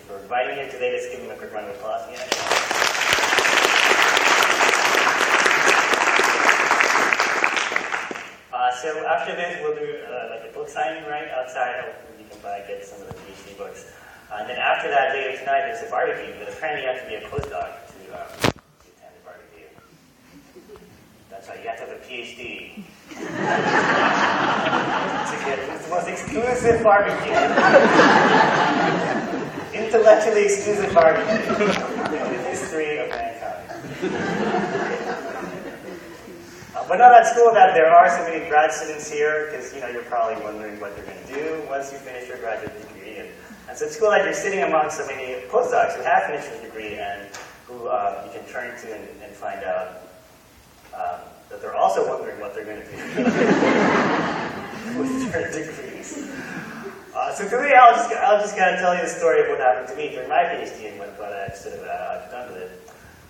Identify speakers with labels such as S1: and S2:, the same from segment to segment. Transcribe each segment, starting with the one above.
S1: for inviting me here today. Let's give them a quick round of applause again. So after this, we'll do like a book signing right outside. Hopefully you can get some of the PhD books. And then after that, later tonight, there's a barbecue. But apparently you have to be a postdoc to attend the barbecue. That's right, you have to have a PhD. It's the most exclusive barbecue. Intellectually exclusive barbecue in the history of mankind. But no, that's cool that there are so many grad students here, because you're probably wondering what they're going to do once you finish your graduate degree. And so it's cool that you're sitting among so many postdocs who have finished their degree and who you can turn to and find out that they're also wondering what they're going to do with their degrees. So for me, I'll just kind of tell you the story of what happened to me during my PhD and what I've sort of done with it.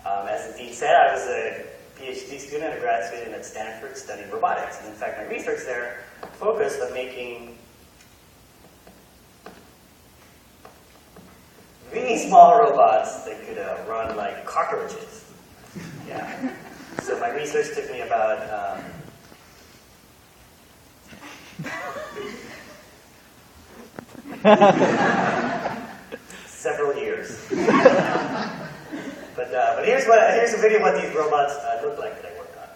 S1: As the dean said, I was a PhD student, a grad student at Stanford studying robotics. And in fact, my research there focused on making really small robots that could run like cockroaches. Yeah. So my research took me about several years. But here's a video of what these robots look like that I worked on.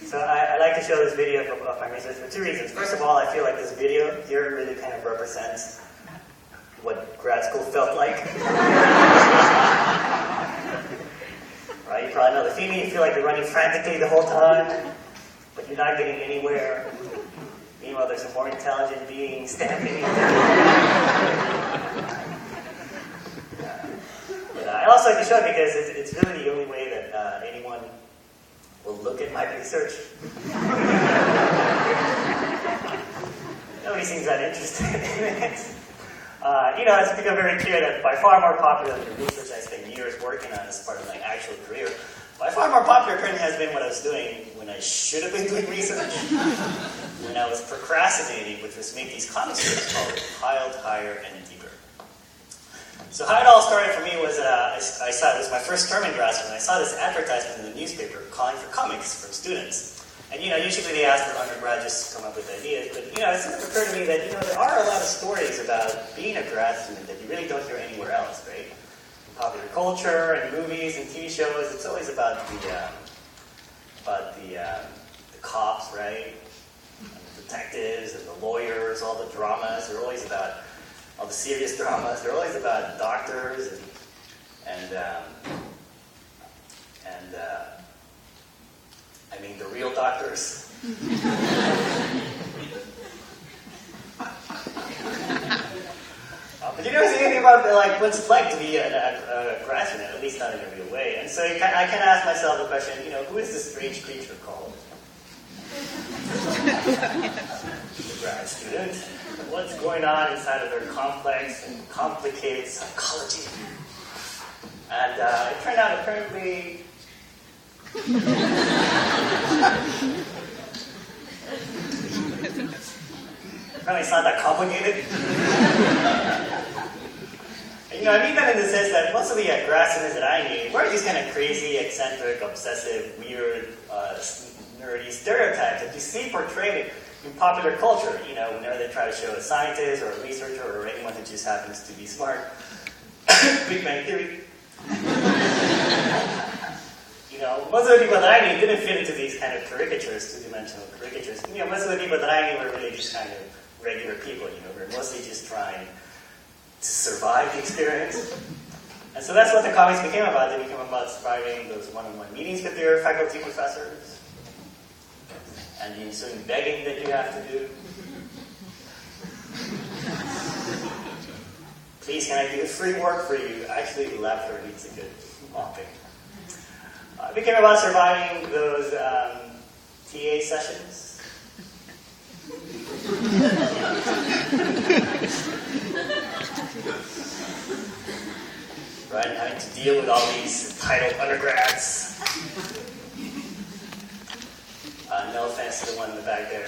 S1: So I like to show this video of my research for two reasons. First of all, I feel like this video here really kind of represents what grad school felt like. Right? You probably know the feeling. You feel like you're running frantically the whole time, but you're not getting anywhere. Meanwhile, there's a more intelligent being standing. But I also like to show it because it's really the only way that anyone will look at my research. Nobody seems that interested in it. It's become very clear that by far more popular than the research I spent years working on as part of my actual career, by far more popular currently has been what I was doing when I should have been doing research, when I was procrastinating, which was make these comic strips called Higher and Deeper. So how it all started for me was I saw, it was my first term in grad school, and I saw this advertisement in the newspaper calling for comics from students. And usually they ask for undergraduates to come up with ideas, but it sort of occurred to me that there are a lot of stories about being a grad student that you really don't hear anywhere else, right? In popular culture and movies and TV shows, it's always about the cops, right? And the detectives and the lawyers, all the dramas. They're always about all the serious dramas. They're always about doctors I mean the real doctors. But you never see anything about what it's like to be a grad student, at least not in a real way. And so I kind of ask myself the question, who is this strange creature called? The grad student. What's going on inside of their complex and complicated psychology? And it turned out apparently it's not that complicated. And, I mean that in the sense that most of the grad students that I knew were these kind of crazy, eccentric, obsessive, weird, nerdy stereotypes that you see portrayed in popular culture, whenever they try to show a scientist or a researcher or anyone who just happens to be smart. Big Bang Theory. Most of the people that I knew didn't fit into these kind of caricatures, two-dimensional caricatures. Most of the people that I knew were really just kind of regular people, were mostly just trying to survive the experience. And so that's what the comics became about. They became about surviving those one-on-one meetings with your faculty professors, and the ensuing begging that you have to do. Please, can I do free work for you? Actually, the lab floor needs a good mopping. It became about surviving those TA sessions. Right, having to deal with all these entitled undergrads. No offense to the one in the back there.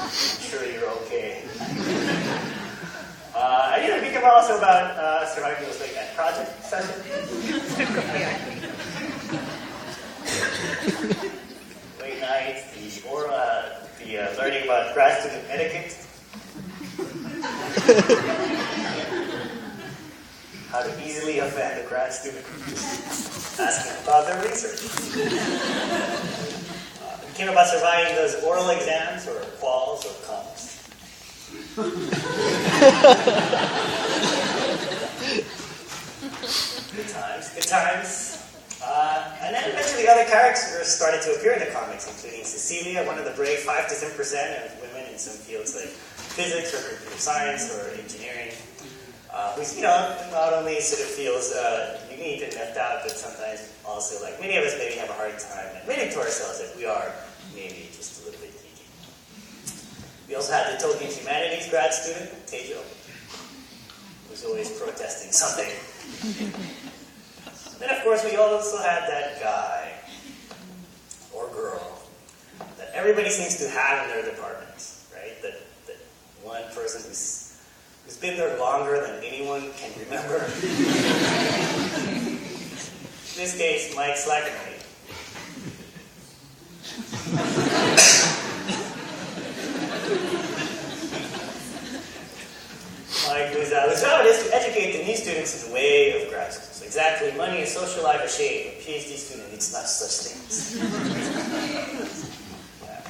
S1: I'm sure you're okay. I think also about surviving those late night project sessions. Late nights, the learning about grad student etiquette. How to easily offend a grad student. Asking about their research. Thinking about surviving those oral exams or quals or comps. Good times, good times. And then eventually other characters started to appear in the comics, including Cecilia, one of the brave 5 to 10% of women in some fields like physics or computer science or engineering, who's, not only sort of feels unique and left out, but sometimes also, like many of us, maybe have a hard time admitting to ourselves that we are maybe just a little bit geeky. We also had the token humanities grad student, Tejo, who's always protesting something. Then, of course, we also had that guy or girl that everybody seems to have in their departments, right? That one person who's been there longer than anyone can remember. In this case, Mike Slackenby. Mike whose job it is to educate the new students in the way of grad school. So exactly, money is social life a shame. A PhD student needs not such things. Yeah.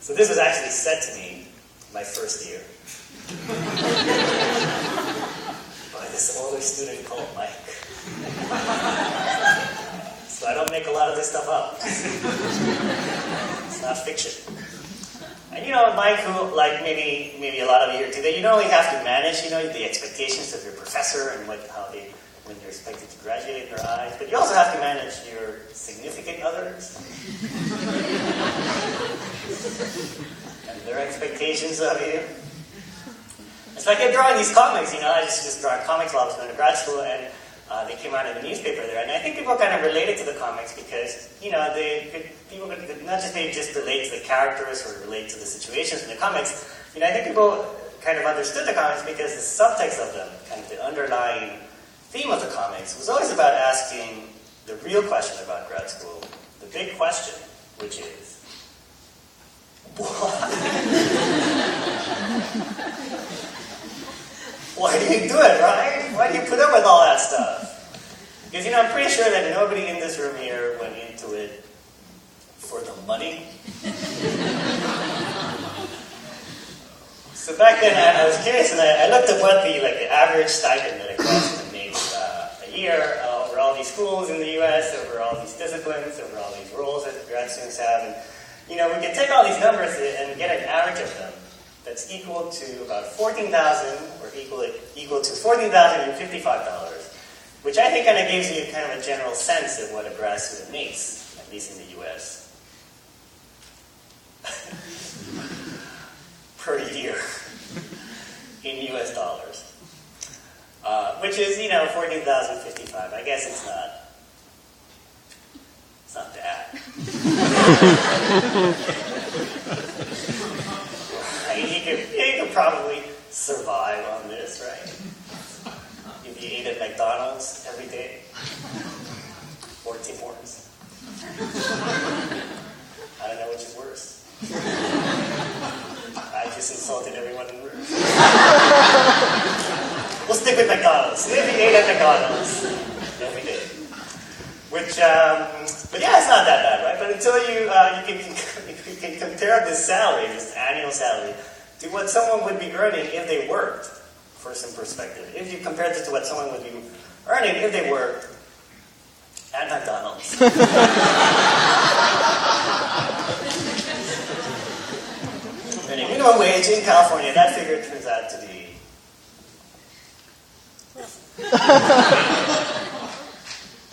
S1: So this was actually said to me my first year by this older student called Mike. So I don't make a lot of this stuff up. It's not fiction. And Mike, who, like maybe a lot of you here today, you not only have to manage, the expectations of your professor and when you're expected to graduate in their eyes, but you also have to manage your significant others and their expectations of you. It's like I'm drawing these comics, I just drawing comics while I was going to grad school, and they came out in the newspaper there, and I think people kind of related to the comics because, people could not just maybe just relate to the characters or relate to the situations in the comics. I think people kind of understood the comics because the subtext of them, kind of the underlying theme of the comics, was always about asking the real question about grad school, the big question, which is, why do you do it, right? Why do you put up with all that stuff? Because, I'm pretty sure that nobody in this room here went into it for the money. So back then, I was curious, and I looked at what the average stipend that a grad student makes a year over all these schools in the U.S., over all these disciplines, over all these roles that the grad students have, and we can take all these numbers and get an average of them that's equal to about $14,000, or equal to $14,055, which I think kind of gives you kind of a general sense of what a grad student makes, at least in the U.S. per year in U.S. dollars, which is, $14,055. I guess it's not bad. You could probably survive on this, right? If you ate at McDonald's every day, or Tim Hortons. I don't know which is worse. I just insulted everyone in the room. We'll stick with McDonald's. If you ate at McDonald's every day. Which, but yeah, it's not that bad, right? But until you can compare this salary, this annual salary, to what someone would be earning if they worked, for some perspective. If you compared it to what someone would be earning if they worked at McDonald's. Earning minimum wage in California, that figure turns out to be...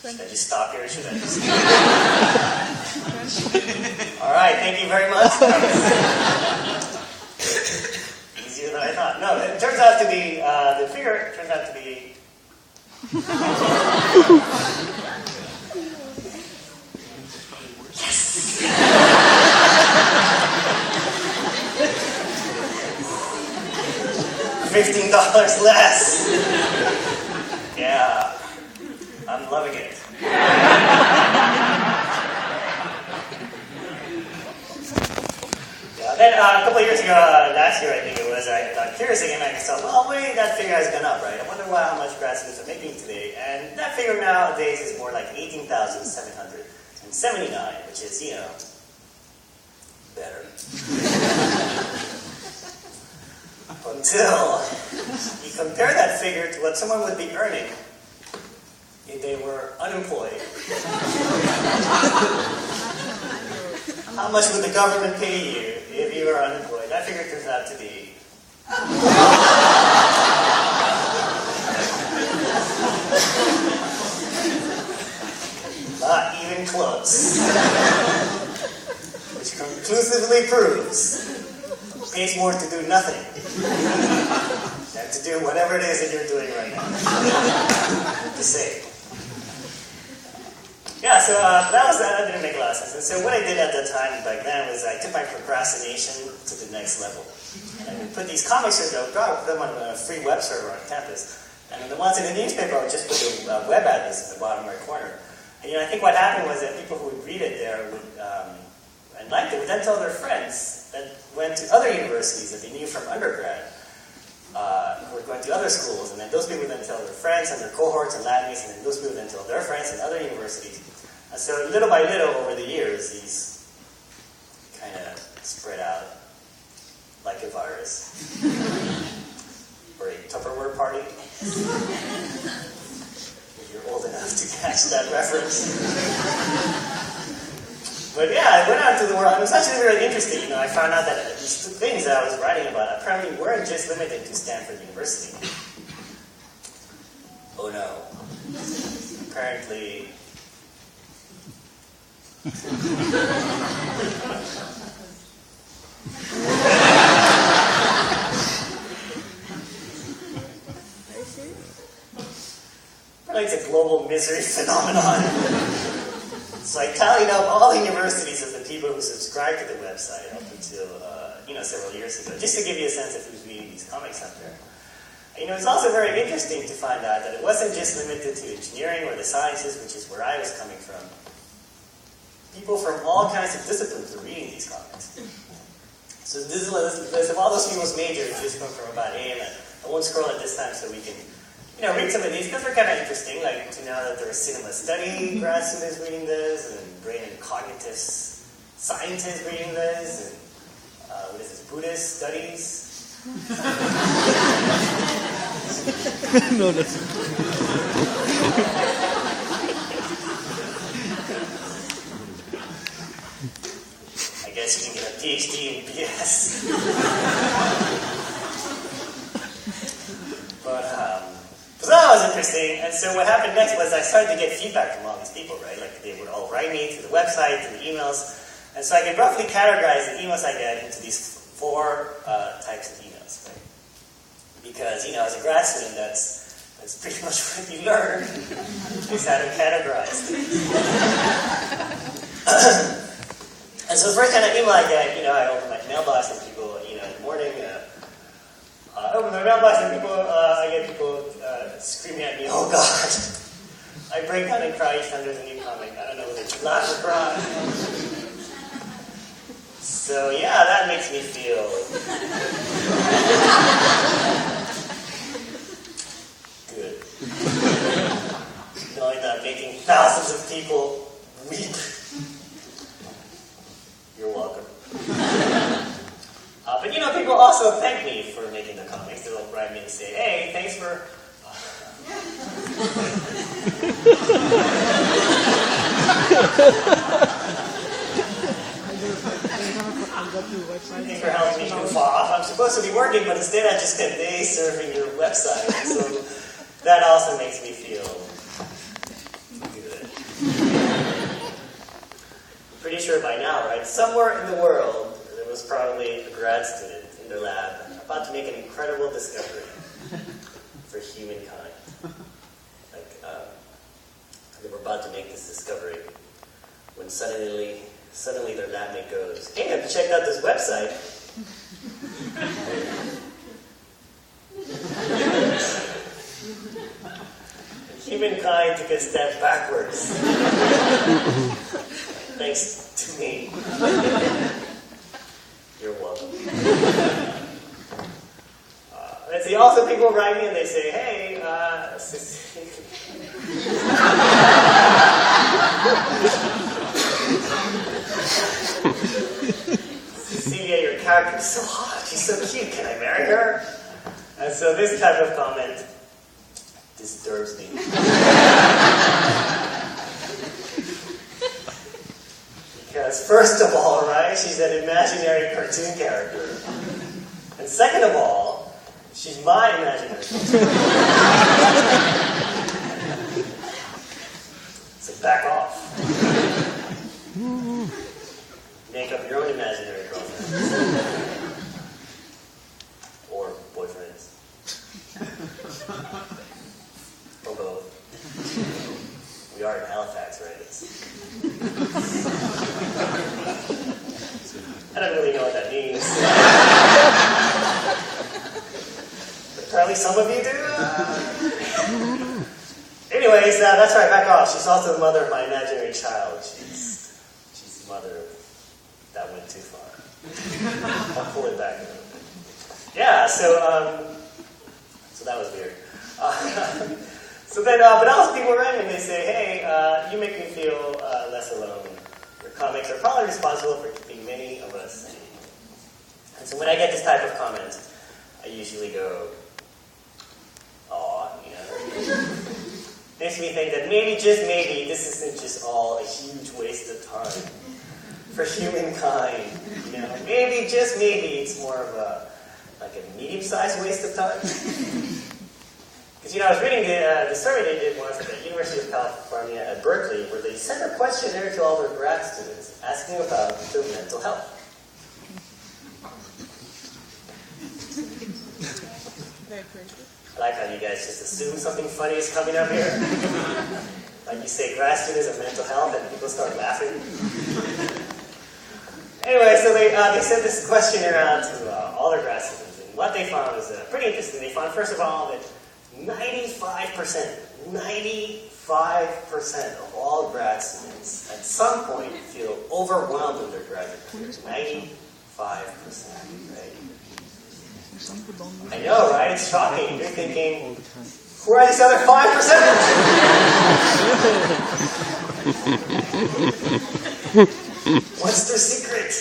S1: Should I just stop here or should I just... All right, thank you very much. Easier than I thought. No, it turns out to be, the figure turns out to be... Yes! $15 less. Yeah, I'm loving it. Then a couple of years ago, last year I think it was, I got curious again. I thought, well, wait, that figure has gone up, right? I wonder how much grad students are making today. And that figure nowadays is more like 18,779, which is, you know, better. Until you compare that figure to what someone would be earning if they were unemployed. How much would the government pay you if you were unemployed? That figure turns out to be... not even close. Which conclusively proves it pays more to do nothing than to do whatever it is that you're doing right now. To save. Yeah, so that didn't make a lot of sense. And so what I did at the time back then was I took my procrastination to the next level. And I would put these comics in, I would put them on a free web server on campus. And then the ones in the newspaper, I would just put the web address in the bottom right corner. And I think what happened was that people who would read it there would, and liked it would then tell their friends that went to other universities that they knew from undergrad. Who were going to other schools, and then those people then tell their friends and their cohorts and lab mates, and then those people then tell their friends in other universities. And so little by little over the years, these kind of spread out like a virus. Or a Tupperware party. If you're old enough to catch that reference. But yeah, I went out to the world. It was actually really interesting. I found out that these things that I was writing about apparently weren't just limited to Stanford University. Oh no. Apparently... Apparently it's a global misery phenomenon. So I tallied up all the universities of the people who subscribed to the website up until, several years ago, just to give you a sense of who's reading these comics out there. And, it's also very interesting to find out that it wasn't just limited to engineering or the sciences, which is where I was coming from. People from all kinds of disciplines were reading these comics. So this is a list of all those people's majors just come from about A, and I won't scroll at this time so we can read some of these because they're kind of interesting, like to know that there are cinema study grad students reading this, and brain and cognitive scientists reading this, and what is this, Buddhist studies?
S2: No, that's...
S1: I guess you can get a PhD in BS. But, so that was interesting, and so what happened next was I started to get feedback from all these people, right? Like they would all write me through the website, through the emails, and so I could roughly categorize the emails I get into these 4 types of emails, right? Because, as a grad student, that's pretty much what you learn, is how to categorize things. And so the first kind of email I get, I open my mailbox and people, in the morning, I open my mailbox and people, I get people screaming at me, "Oh God!" I break down and cry each time there's a new comic. I don't know whether to laugh or cry. So yeah, that makes me feel good. Knowing that I'm making thousands of people weep. You're welcome. But people also thank me for making the comics. They'll write me and say, "Hey, thanks for..." Thanks for helping me goof off. I'm supposed to be working, but instead I just spent days surfing your website. So that also makes me feel good. pretty sure by now, right? Somewhere in the world, there was probably a grad student in their lab about to make an incredible discovery for humankind. Like, they were about to make this discovery when suddenly their lab mate goes, "Hey, have you checked out this website?" Humankind took a step backwards. Thanks to me. You're welcome. Let's see, also people write me and they say, "Hey, Cecilia, your character is so hot. She's so cute. Can I marry her?" And so this type of comment disturbs me. Because first of all, right, she's an imaginary cartoon character. And second of all, she's my imaginary cartoon. So back off. Make up your own imaginary girlfriend. Or boyfriends. Or both. We are in Halifax, right? I don't really know what that means. But apparently some of you do. Anyways, that's right, back off. She's also the mother of my imaginary child. She's the mother of... That went too far. I'll pull it back a little bit. Yeah, so that was weird. So then, but also people write me and they say, "Hey, you make me feel less alone. Your comics are probably responsible for keeping many of us sane." And so when I get this type of comment, I usually go, "Aw, you know." Makes me think that maybe, just maybe, this isn't just all a huge waste of time for humankind. You know, maybe, just maybe, it's more of a medium-sized waste of time. Because, you know, I was reading the survey they did once at the University of California at Berkeley, where they sent a questionnaire to all their grad students asking about their mental health. I like how you guys just assume something funny is coming up here. Like you say, grad students and mental health, and people start laughing. Anyway, so they sent this questionnaire out to all their grad students, and what they found was pretty interesting. They found, first of all, that 95% of all grad students at some point feel overwhelmed with their graduate career. 95%, right? I know, right? It's shocking. You're thinking, who are these other 5%? What's their secret?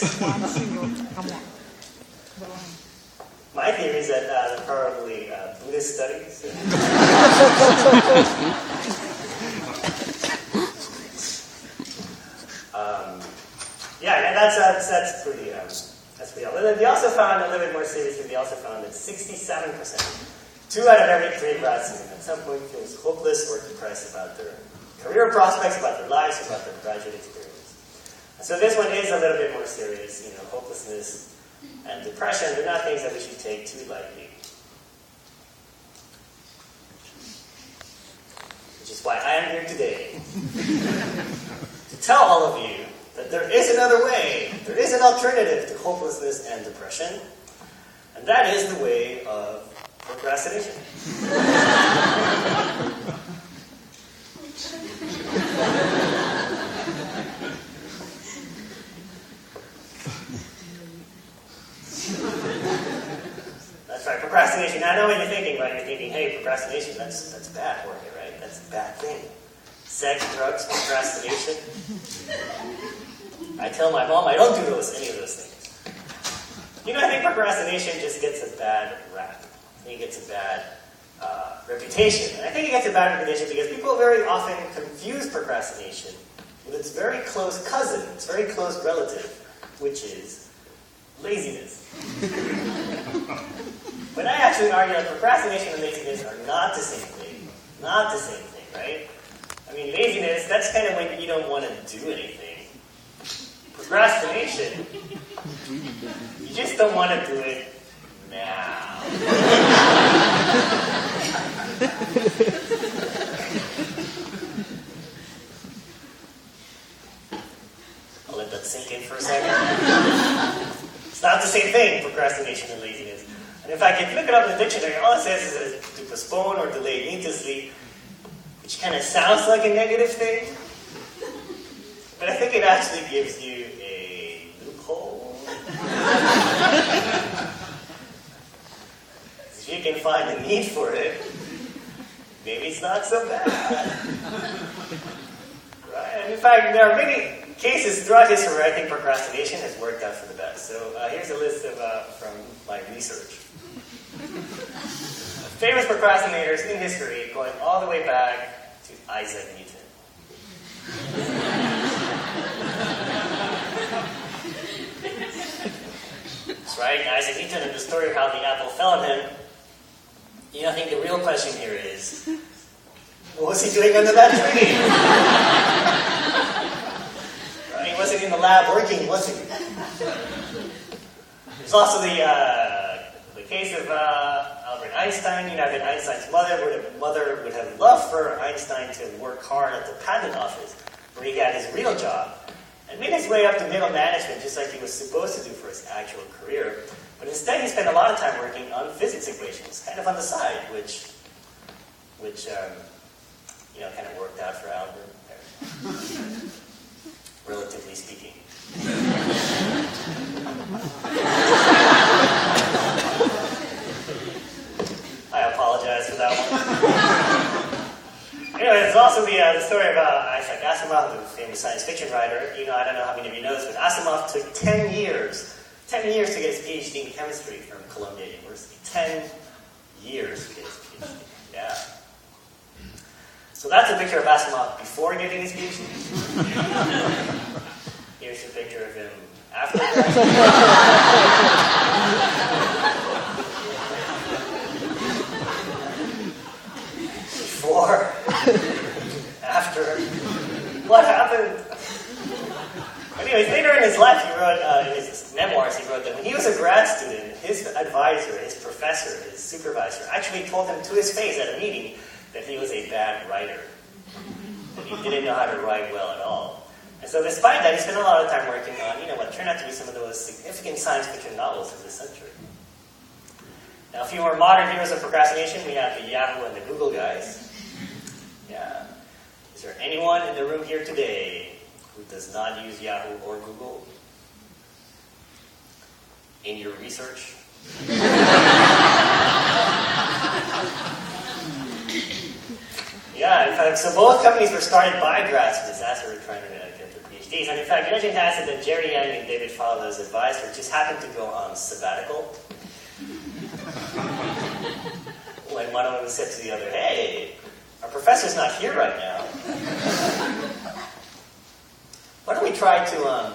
S1: My theory is that they're probably Buddhist studies. Yeah, that's pretty awful. They also found, a little bit more seriously, they also found that 67%, 2 out of every 3 grad students at some point feels hopeless or depressed about their career prospects, about their lives, about their graduate experience. So this one is a little bit more serious. You know, hopelessness and depression, they're not things that we should take too lightly. Which is why I am here today. To tell all of you that there is another way, there is an alternative to hopelessness and depression, and that is the way of procrastination. That's right, procrastination. Now I know what you're thinking, right? You're thinking, hey, procrastination, that's bad for you, right? That's a bad thing. Sex, drugs, procrastination. I tell my mom I don't do any of those things. You know, I think procrastination just gets a bad rap. I think it gets a bad reputation. And I think it gets a bad reputation because people very often confuse procrastination with its very close cousin, its very close relative, which is laziness. But I actually argue that procrastination and laziness are not the same thing. Not the same thing, right? I mean, laziness, that's kind of when you don't want to do anything. procrastination, you just don't want to do it now. I'll let that sink in for a second. It's not the same thing, procrastination and laziness. And in fact, if you look it up in the dictionary, all it says is to postpone or delay needlessly, which kind of sounds like a negative thing, but I think it actually gives you a loophole. If you can find a need for it, maybe it's not so bad. Right? And in fact, there are many cases throughout history where I think procrastination has worked out for the best. So here's a list from my research. Famous procrastinators in history, going all the way back to Isaac Newton. That's right, Isaac Newton, and the story of how the apple fell on him. You know, I think the real question here is, what was he doing under that tree? Right, he wasn't in the lab working, was he? There's also the case of Albert Einstein. You know, that Einstein's mother would have loved for Einstein to work hard at the patent office, where he got his real job, and made his way up to middle management, just like he was supposed to do for his actual career. But instead, he spent a lot of time working on physics equations, kind of on the side, which you know, kind of worked out for Albert, relatively speaking. I apologize for that one. Anyway, there's also the story about Isaac Asimov, the famous science fiction writer. You know, I don't know how many of you know this, but Asimov took 10 years to get his PhD in chemistry from Columbia University. 10 years to get his PhD. Yeah. So that's a picture of Asimov before getting his PhD. Here's a picture of him after graduation. Before, after, what happened? Anyways, later in his life, he wrote, in his memoirs, he wrote that when he was a grad student, his advisor, his professor, his supervisor, actually told him to his face at a meeting that he was a bad writer. That he didn't know how to write well at all. And so despite that, he spent a lot of time working on, you know, what turned out to be some of the most significant science fiction novels of the century. Now, a few more modern heroes of procrastination, we have the Yahoo and the Google guys. Yeah. Is there anyone in the room here today who does not use Yahoo or Google in your research? Yeah, in fact, so both companies were started by grad students as they were trying to get their PhDs. And in fact, legend has it that Jerry Yang and David Fowler's advisor just happened to go on sabbatical. When one of them said to the other, hey, our professor's not here right now. Why don't we try to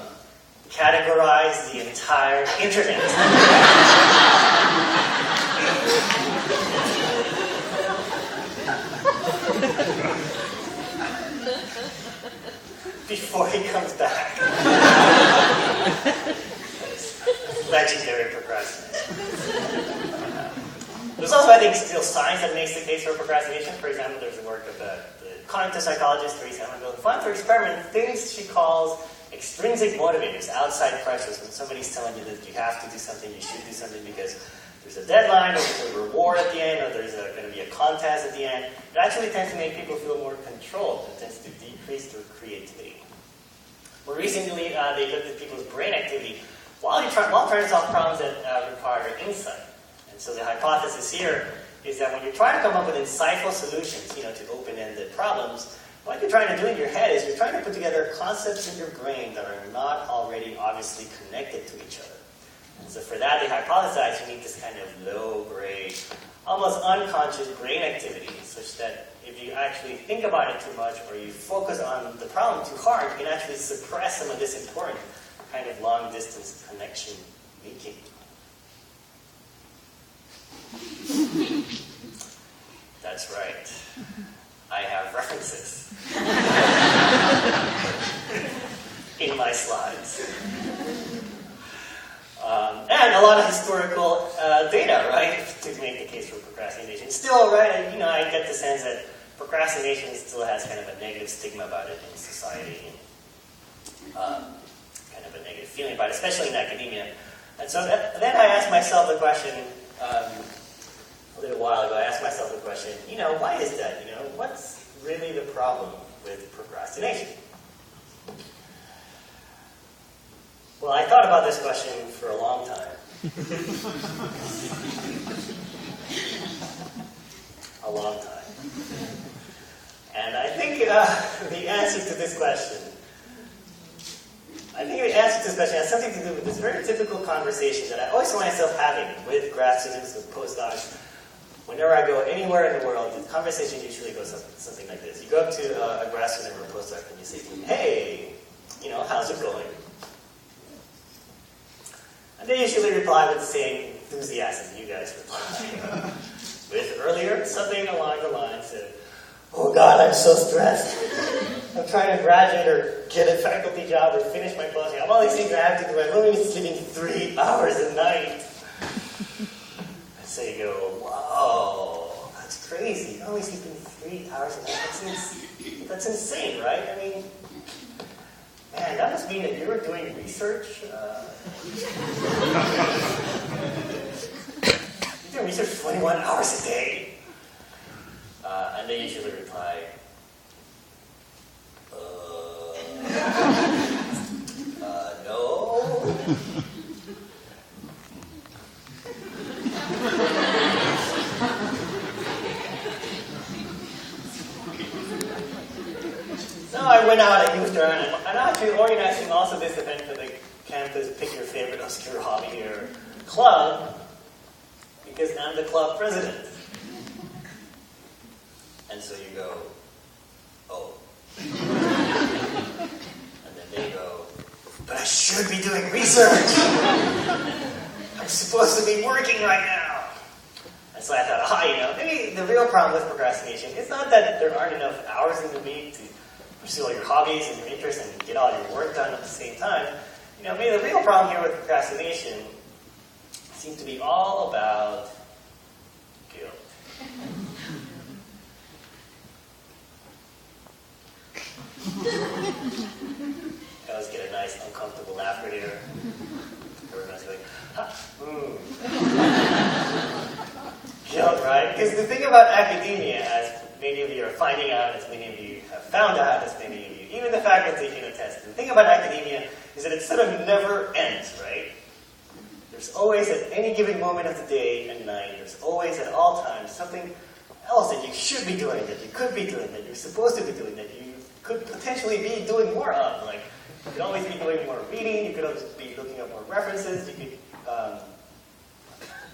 S1: categorize the entire internet? Before he comes back. Legendary procrastination. There's also, I think, still science that makes the case for procrastination. For example, there's the work of the cognitive psychologist Teresa Emmerville, who found for experiment things she calls extrinsic motivators, outside pressures. When somebody's telling you that you have to do something, you should do something because there's a deadline, or there's a reward at the end, or there's going to be a contest at the end, it actually tends to make people feel more controlled. It tends to decrease their creativity. More recently, they looked at people's brain activity while trying to solve problems that require insight. And so the hypothesis here is that when you're trying to come up with insightful solutions, you know, to open-ended problems, what you're trying to do in your head is you're trying to put together concepts in your brain that are not already obviously connected to each other. And so for that, they hypothesized you need this kind of low-grade, almost unconscious brain activity, such that if you actually think about it too much or you focus on the problem too hard, you can actually suppress some of this important kind of long-distance connection making. That's right. I have references. in my slides. And a lot of historical data, right, to make the case for procrastination. Still, right, I get the sense that procrastination still has kind of a negative stigma about it in society, and kind of a negative feeling about it, especially in academia. And so then I asked myself the question, a little while ago, I asked myself the question, why is that? What's really the problem with procrastination? Well, I thought about this question for a long time. A long time. And I think the answer to this question has something to do with this very typical conversation that I always find myself having with grad students, with postdocs. Whenever I go anywhere in the world, the conversation usually goes something like this. You go up to a grad student or a postdoc and you say to them, hey, how's it going? And they usually reply with the same enthusiasm you guys reply. With earlier, something along the lines of, oh God, I'm so stressed. I'm trying to graduate or get a faculty job or finish my closing. I have all these things I have to do. I'm only sleeping 3 hours a night. And so you go, whoa, that's crazy. You're only sleeping 3 hours a night. That's insane, right? I mean, man, that must mean that you were doing research. You're doing research 21 hours a day. And they usually reply, no. So I went out at Houston, and I'm actually organizing also this event for the campus Pick Your Favorite Obscure Hobby or Club, because I'm the club president. And so you go, oh. And then they go, but I should be doing research. I'm supposed to be working right now. And so I thought, maybe the real problem with procrastination is not that there aren't enough hours in the week to pursue all your hobbies and your interests and get all your work done at the same time. Maybe the real problem here with procrastination seems to be all about guilt. I always get a nice uncomfortable laugh right here. Everyone's going, Guilt, right? Because the thing about academia, as many of you are finding out, as many of you have found out, as many of you, even the faculty can attest, the thing about academia is that it sort of never ends, right? There's always, at any given moment of the day and night, there's always at all times something else that you should be doing, that you could be doing, that you're supposed to be doing, that you could potentially be doing more of. Like, you could always be doing more reading, you could always be looking up more references, you could,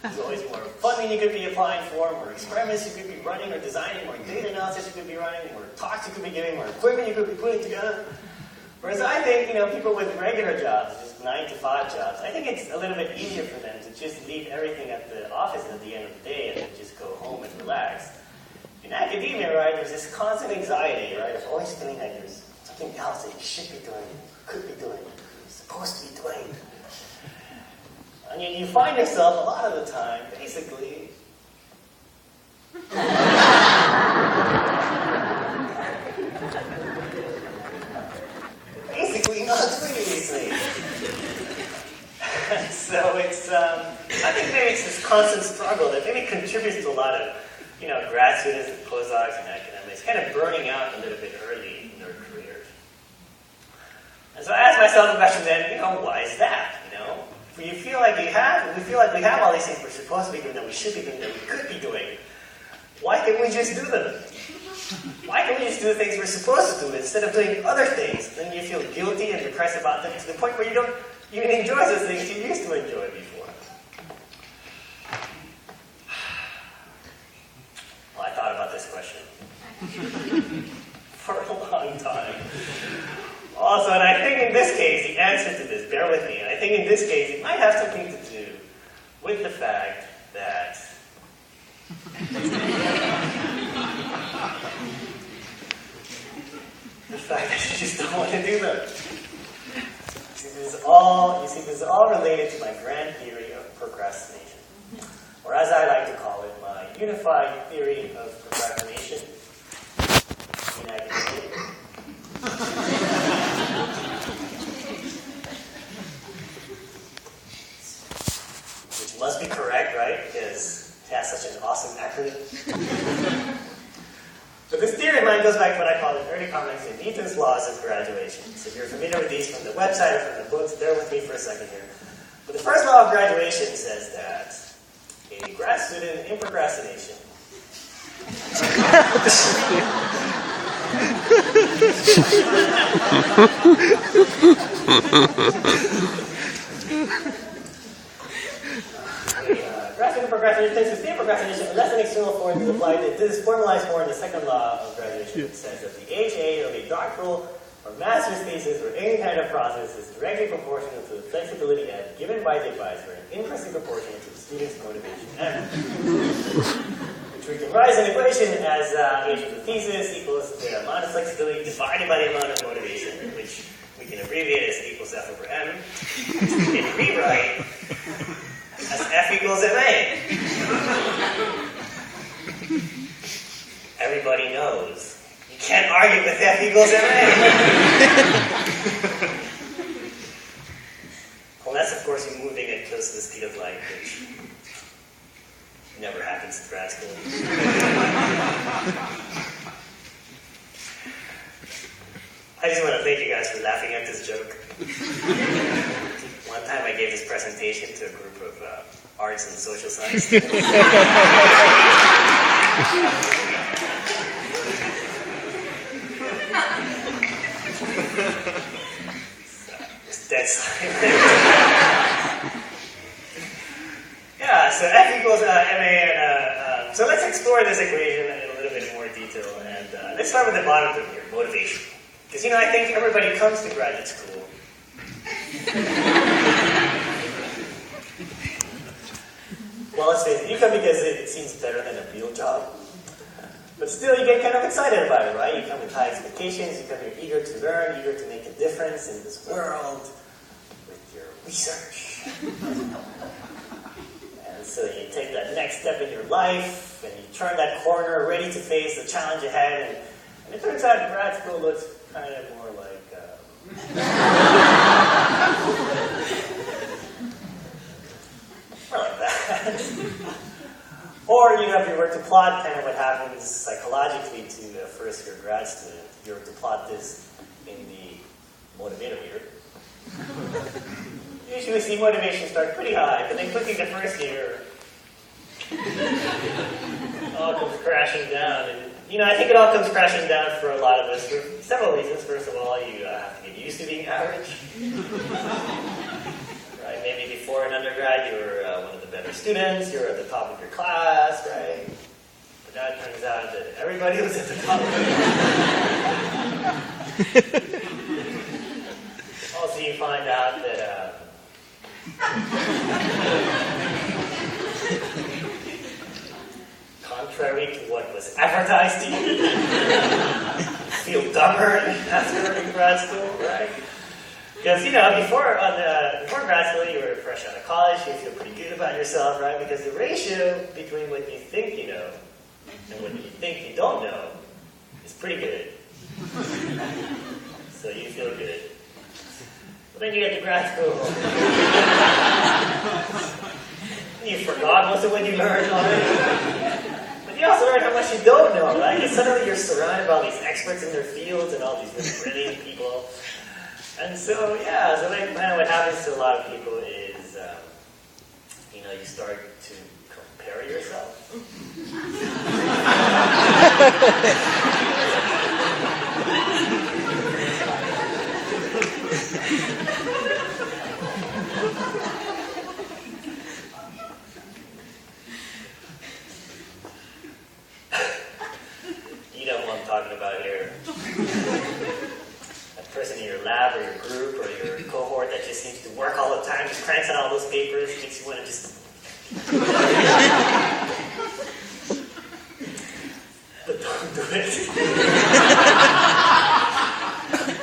S1: there's always more funding you could be applying for, more experiments you could be running or designing, more data analysis you could be running, more talks you could be giving, more equipment you could be putting together. Whereas I think, people with regular jobs, just 9 to 5 jobs, I think it's a little bit easier for them to just leave everything at the office at the end of the day and then just go home and relax. In academia, right, there's this constant anxiety, right, of always feeling that there's something else that you should be doing, could be doing, you're supposed to be doing. And you find yourself a lot of the time, basically, not doing these things. So it's, I think maybe it's this constant struggle that maybe contributes to a lot of, grad students and postdocs and academics kind of burning out a little bit early in their careers. And so I asked myself the question then, why is that? We feel like we have all these things we're supposed to be doing, that we should be doing, that we could be doing. Why can't we just do them? Why can't we just do the things we're supposed to do instead of doing other things? Then you feel guilty and depressed about them to the point where you don't even enjoy those things you used to enjoy before. Well, I thought about this question for a long time. Also, and I think in this case, the answer to this, bear with me, I think in this case, it might have something to do with the fact that you just don't want to do them. is all related to my grand theory of procrastination, or as I like to call it, my unified theory of procrastination. Which must be correct, right? Because it has such an awesome acronym. But this theory of mine goes back to what I call the early comments in Newton's laws of graduation. So if you're familiar with these from the website or from the books, bear with me for a second here. But the first law of graduation says that a grad student in procrastination procrastination takes the state procrastination unless an external form is applied. This is formalized more in the second law of graduation, which says that the HA of a doctoral or master's thesis or any kind of process is directly proportional to the flexibility F given by the advisor and inversely proportional to the student's motivation M. Which we can write as an equation as H of the thesis equals the amount of flexibility divided by the amount of motivation, which we can abbreviate as equals F over M, which we can rewrite as F equals MA. Everybody knows. You can't argue with F equals MA. Unless, of course, you're moving it close to the speed of light, which never happens in grad school. I just want to thank you guys for laughing at this joke. One time I gave this presentation to a group of arts and social science. It's dead silent. Yeah, so F equals MA, and so let's explore this equation in a little bit more detail. And let's start with the bottom thing here, motivation. Because, I think everybody comes to graduate school well, let's face it, you come because it seems better than a real job. But still, you get kind of excited about it, right? You come with high expectations, you come here eager to learn, eager to make a difference in this world with your research. And so you take that next step in your life, and you turn that corner, ready to face the challenge ahead, and it turns out grad school looks kind of more like more like that. Or, if you were to plot kind of what happens psychologically to a first-year grad student, if you were to plot this in the motivator meter, you usually see motivation start pretty high, but then quickly the first year, all comes crashing down. And, I think it all comes crashing down for a lot of us for several reasons. First of all, you have to get used to being average. Right? Maybe before an undergrad, you were one of the better students. You were at the top of your class, right? But now it turns out that everybody was at the top of their class. Also, you find out that contrary to what was advertised to you, feel dumber after grad school, right? Because, before grad school, you were fresh out of college, you feel pretty good about yourself, right? Because the ratio between what you think you know and what you think you don't know is pretty good. So you feel good. But then you get to grad school. You forgot most of what you learned already. You also learn how much you don't know, right? And suddenly you're surrounded by all these experts in their fields and all these really brilliant people. And so, so kind of what happens to a lot of people is, you start to compare yourself. Talking about here. That person in your lab or your group or your cohort that just seems to work all the time, just cranks out all those papers, makes you want to just... But don't do it.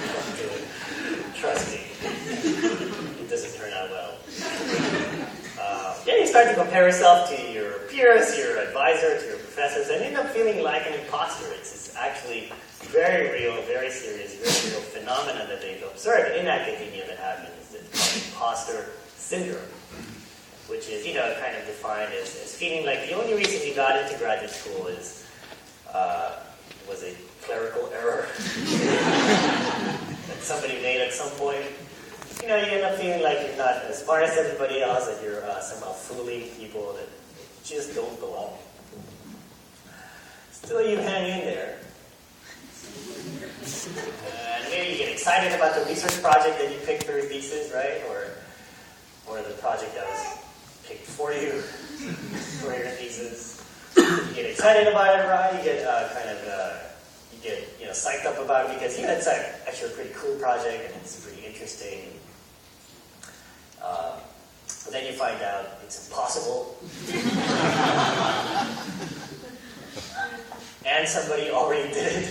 S1: Don't do it. Trust me. It doesn't turn out well. start to compare yourself to your peers, your advisor, to your professors, and end up feeling like an imposter. It's actually very real, very serious, very real phenomenon that they've observed in academia that happens. It's called imposter syndrome, which is, kind of defined as feeling like the only reason you got into graduate school was a clerical error that somebody made at some point. You end up feeling like you're not as smart as everybody else, that you're somehow fooling people that just don't belong. Still, you hang in there. And maybe you get excited about the research project that you picked for your thesis, right? Or the project that was picked for you for your thesis. You get excited about it, right? You get psyched up about it because it's actually a pretty cool project and it's pretty interesting. But then you find out it's impossible. And somebody already did it.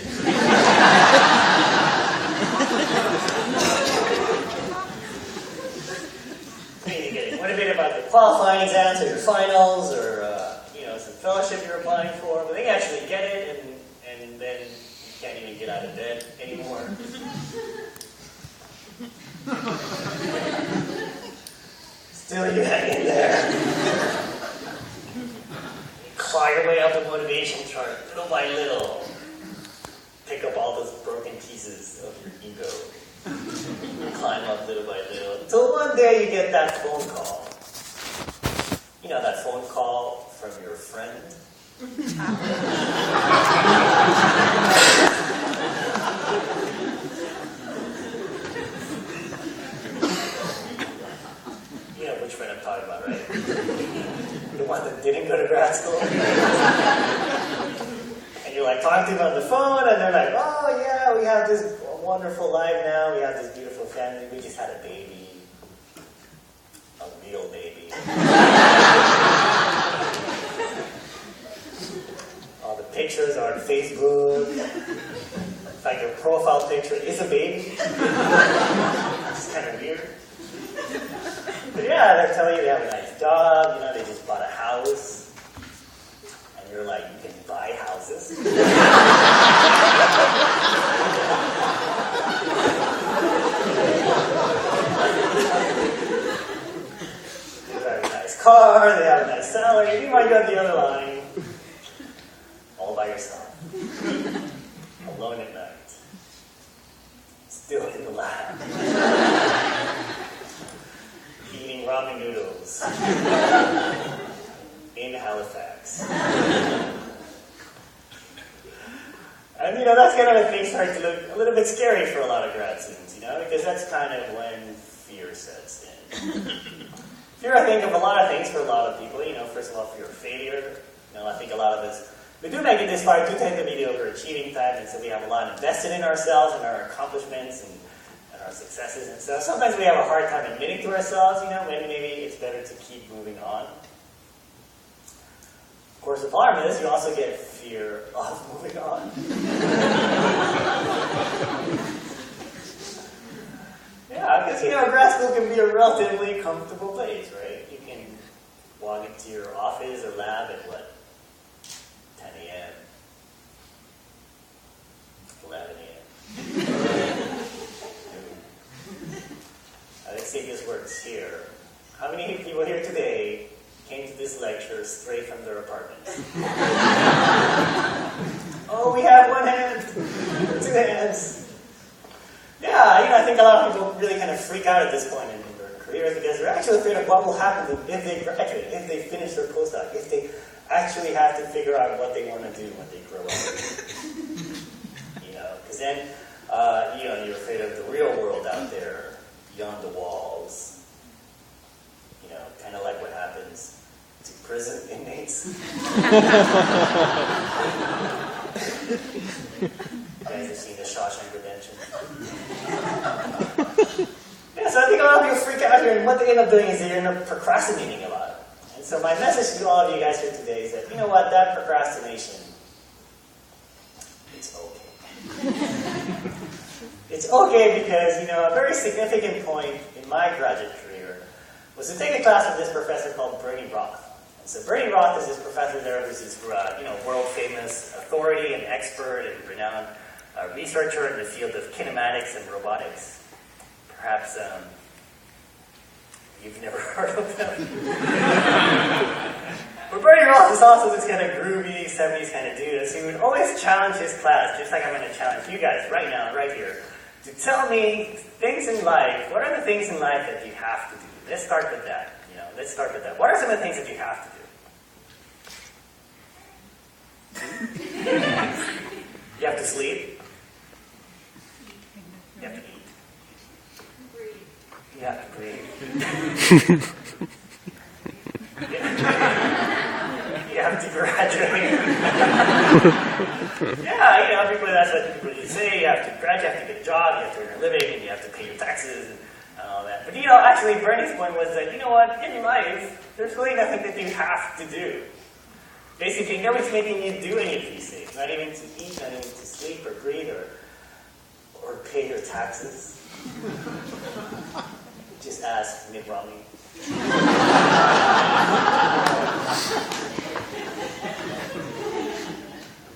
S1: Maybe you get motivated about the qualifying exams or your finals or some fellowship you're applying for, but then you actually get it and then you can't even get out of bed anymore. Still, you hang in there. Claw your way up the motivation chart, little by little. Pick up all those broken pieces of your ego. Climb up little by little. Until one day you get that phone call. That phone call from your friend. Which friend I'm talking about, right? The one that didn't go to grad school. And you're talking to them on the phone, and they're like, oh yeah, we have this wonderful life now, we have this beautiful family, we just had a baby. A real baby. All the pictures are on Facebook. In fact, your profile picture is a baby. It's kind of weird. But yeah, they're telling you they have a nice job, they just bought a house. And you're like, you can buy houses? They drive a nice car, they have a nice salary, you might go to the other line. All by yourself. Alone at night. Still in the lab. Eating ramen noodles in Halifax. And that's kind of when things start to look a little bit scary for a lot of grad students, because that's kind of when fear sets in. Fear, I think, of a lot of things for a lot of people. First of all, fear of failure. I think a lot of us, we do make it this far, do tend to be the overachieving type, and so we have a lot invested in ourselves and our accomplishments and our successes, and so sometimes we have a hard time admitting to ourselves, maybe it's better to keep moving on. Of course, the problem is you also get fear of moving on. Yeah, because grad school can be a relatively comfortable place, right? You can walk into your office or lab at 10 a.m. 11 a.m. Let's see if this works here. How many people here today came to this lecture straight from their apartments? Oh, we have one hand. 2 hands. Yeah, I think a lot of people really kind of freak out at this point in their careers because they're actually afraid of what will happen if they graduate, if they finish their postdoc, if they actually have to figure out what they want to do when they grow up. Because then, you're afraid of the real world out there. Beyond the walls. Kind of like what happens to prison inmates. You guys have seen The Shawshank Redemption. Yeah, so I think a lot of people freak out here, and what they end up doing is they end up procrastinating a lot. And so my message to all of you guys here today is that, that procrastination, it's okay. It's okay because, a very significant point in my graduate career was to take a class with this professor called Bernie Roth. And so Bernie Roth is this professor there who's this world-famous authority and expert and renowned researcher in the field of kinematics and robotics. Perhaps you've never heard of him. But Bernie Roth is also this kind of groovy 70s kind of dude, so he would always challenge his class, just like I'm going to challenge you guys right now, right here, to tell me things in life. What are the things in life that you have to do? Let's start with that. Let's start with that. What are some of the things that you have to do? You have to sleep. You have to eat. You have to breathe. You have to graduate. Yeah, people, that's what people usually say. You have to graduate, you have to get a job, you have to earn a living, and you have to pay your taxes and all that. But actually Bernie's point was that, in life, there's really nothing that you have to do. Basically, nobody's making you do any of these things. Not even to eat, not even to sleep or breathe or pay your taxes. Just ask Mitt Romney.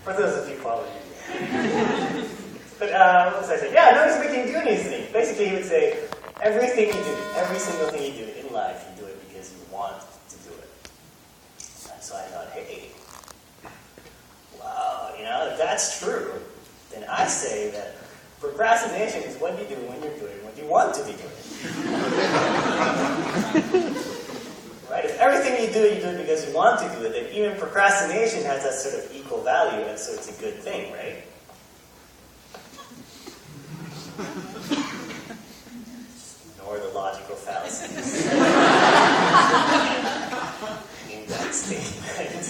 S1: For those of you following. But what was I saying? Yeah, nobody's making you do any of these things. Basically, he would say, everything you do, every single thing you do in life, you do it because you want to do it. And so I thought, hey, wow, if that's true, then I say that procrastination is what you do when you're doing what you want to be doing. Right? If everything you do it because you want to do it, then even procrastination has that sort of equal value, and so it's a good thing, right? Ignore the logical fallacies in that statement.